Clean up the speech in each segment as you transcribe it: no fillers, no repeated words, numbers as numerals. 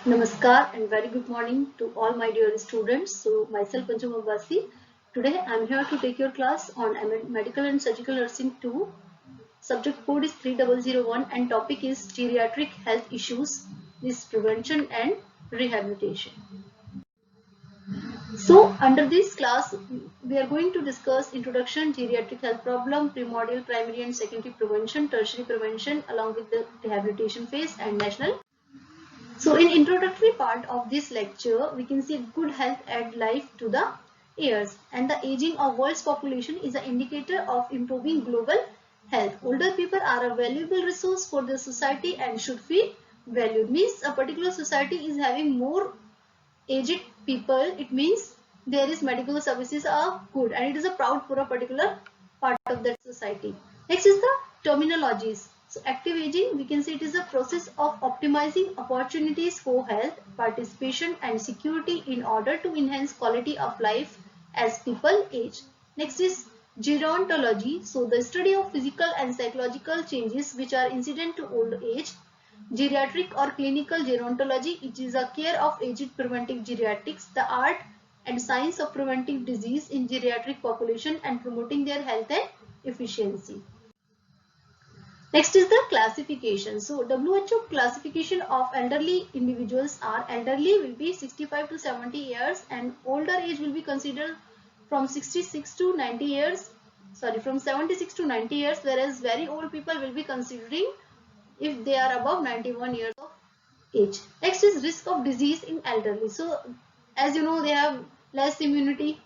Namaskar and very good morning to all my dear students. So myself Pancham Abbasi. Today I am here to take your class on Medical and Surgical Nursing 2. Subject code is 3001 and topic is geriatric health issues, this prevention and rehabilitation. So under this class we are going to discuss introduction, geriatric health problem, primordial, primary and secondary prevention, tertiary prevention along with the rehabilitation phase and national. So in introductory part of this lecture, we can see good health add life to the years, and the aging of world's population is an indicator of improving global health. Older people are a valuable resource for the society and should feel valued. Means a particular society is having more aged people, it means there is medical services are good and it is a proud for a particular part of that society. Next is the terminologies. So active aging, we can say it is a process of optimizing opportunities for health, participation and security in order to enhance quality of life as people age. Next is gerontology. So the study of physical and psychological changes which are incident to old age. Geriatric or clinical gerontology, it is a care of aged preventing geriatrics, the art and science of preventing disease in geriatric population and promoting their health and efficiency. Next is the classification. So WHO classification of elderly individuals are elderly will be 65 to 70 years and older age will be considered from 66 to 90 years, sorry, from 76 to 90 years, whereas very old people will be considering if they are above 91 years of age. Next is risk of disease in elderly. So as you know, they have less immunity,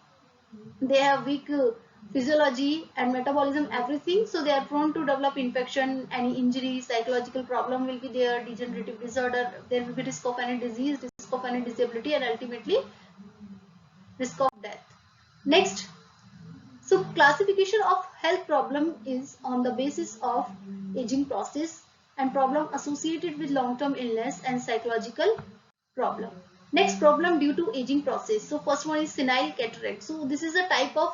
they have weak physiology and metabolism, everything, so they are prone to develop infection, any injury, psychological problem will be there, degenerative disorder, there will be risk of any disease, risk of any disability and ultimately risk of death. Next, so classification of health problem is on the basis of aging process and problem associated with long-term illness and psychological problem. Next, problem due to aging process. So first one is senile cataract. So this is a type of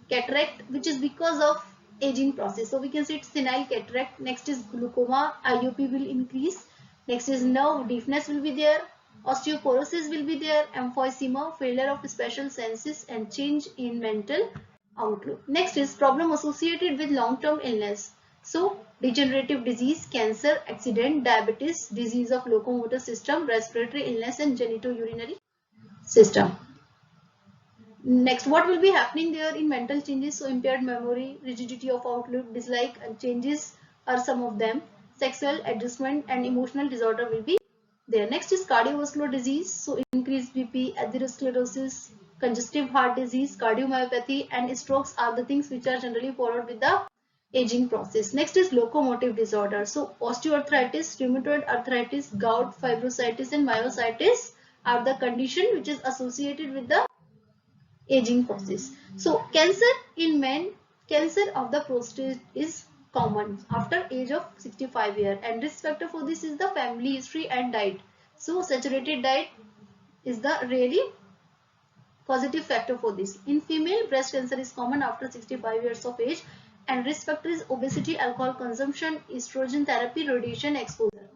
cataract which is because of aging process. So we can say it's senile cataract. Next is glaucoma, IOP will increase. Next is nerve deafness will be there. Osteoporosis will be there. Emphysema, failure of special senses and change in mental outlook. Next is problem associated with long-term illness. So degenerative disease, cancer, accident, diabetes, disease of locomotor system, respiratory illness and genitourinary system. Next, what will be happening there in mental changes? So impaired memory, rigidity of outlook, dislike and changes are some of them. Sexual adjustment and emotional disorder will be there. Next is cardiovascular disease. So increased BP, atherosclerosis, congestive heart disease, cardiomyopathy and strokes are the things which are generally followed with the aging process. Next is locomotive disorder. So osteoarthritis, rheumatoid arthritis, gout, fibrositis and myositis are the condition which is associated with the aging process. So cancer in men, cancer of the prostate is common after age of 65 years and risk factor for this is the family history and diet. So saturated diet is the really positive factor for this. In female, breast cancer is common after 65 years of age and risk factor is obesity, alcohol consumption, estrogen therapy, radiation exposure.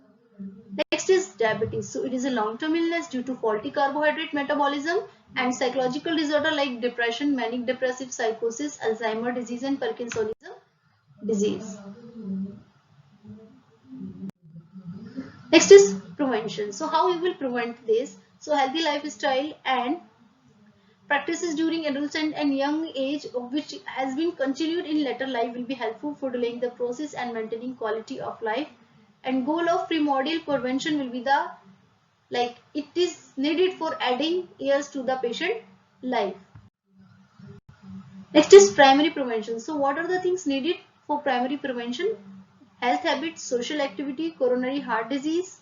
Next is diabetes. So it is a long-term illness due to faulty carbohydrate metabolism and psychological disorder like depression, manic depressive psychosis, Alzheimer disease and Parkinsonism disease. Next is prevention. So how you will prevent this? So healthy lifestyle and practices during adolescent and young age which has been continued in later life will be helpful for delaying the process and maintaining quality of life. And goal of primordial prevention will be the like it is needed for adding years to the patient life. Next is primary prevention. So what are the things needed for primary prevention? Health habits, social activity, coronary heart disease,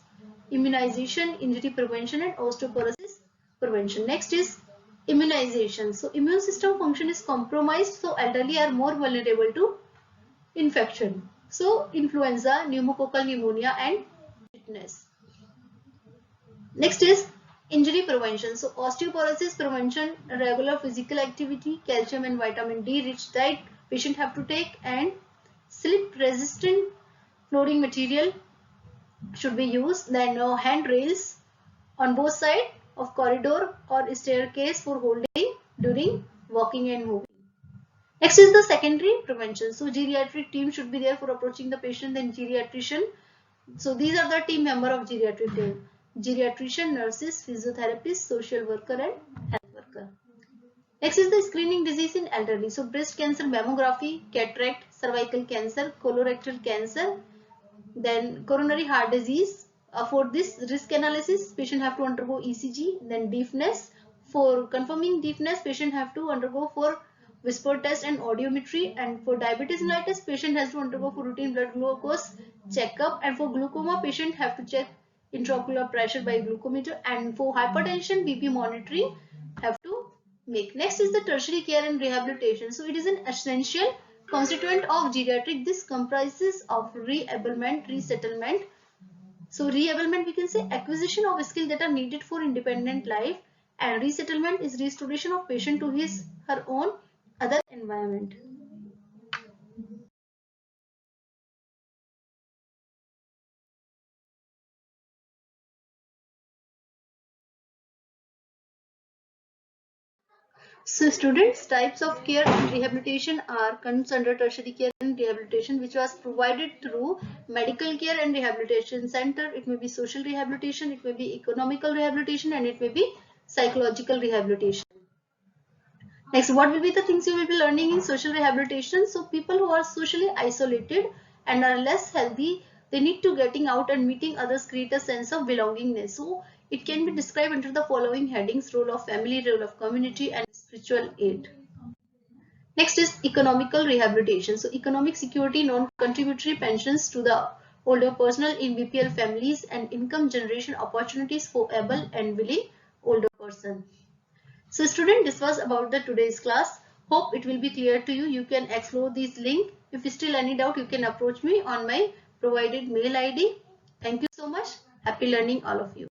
immunization, injury prevention and osteoporosis prevention. Next is immunization. So immune system function is compromised, so elderly are more vulnerable to infection. So influenza, pneumococcal pneumonia and tetanus. Next is injury prevention. So osteoporosis prevention, regular physical activity, calcium and vitamin D rich diet patient have to take and slip resistant flooring material should be used. Then handrails on both sides of corridor or staircase for holding during walking and moving. Next is the secondary prevention. So geriatric team should be there for approaching the patient, then geriatrician. So these are the team member of geriatric team. Geriatrician, nurses, physiotherapists, social worker and health worker. Next is the screening disease in elderly. So breast cancer, mammography, cataract, cervical cancer, colorectal cancer, then coronary heart disease. For this risk analysis, patient have to undergo ECG, then deafness. For confirming deafness, patient have to undergo for whisper test and audiometry, and for diabetes mellitus, patient has to undergo for routine blood glucose checkup, and for glaucoma, patient have to check intraocular pressure by glucometer, and for hypertension, BP monitoring have to make. Next is the tertiary care and rehabilitation. So it is an essential constituent of geriatric. This comprises of reablement, resettlement. So reablement, we can say acquisition of skills that are needed for independent life, and resettlement is restoration of patient to his her own other environment. So students, types of care and rehabilitation comes under tertiary care and rehabilitation, which was provided through medical care and rehabilitation center. It may be social rehabilitation, it may be economical rehabilitation, and it may be psychological rehabilitation. Next, what will be the things you will be learning in social rehabilitation? So people who are socially isolated and are less healthy, they need to getting out and meeting others, create a sense of belongingness. So it can be described under the following headings: role of family, role of community, and spiritual aid. Next is economical rehabilitation. So economic security, non-contributory pensions to the older personnel in BPL families, and income generation opportunities for able and willing older person. So student, this was about the today's class. Hope it will be clear to you. You can explore this link. If you still any doubt, you can approach me on my provided mail ID. Thank you so much. Happy learning all of you.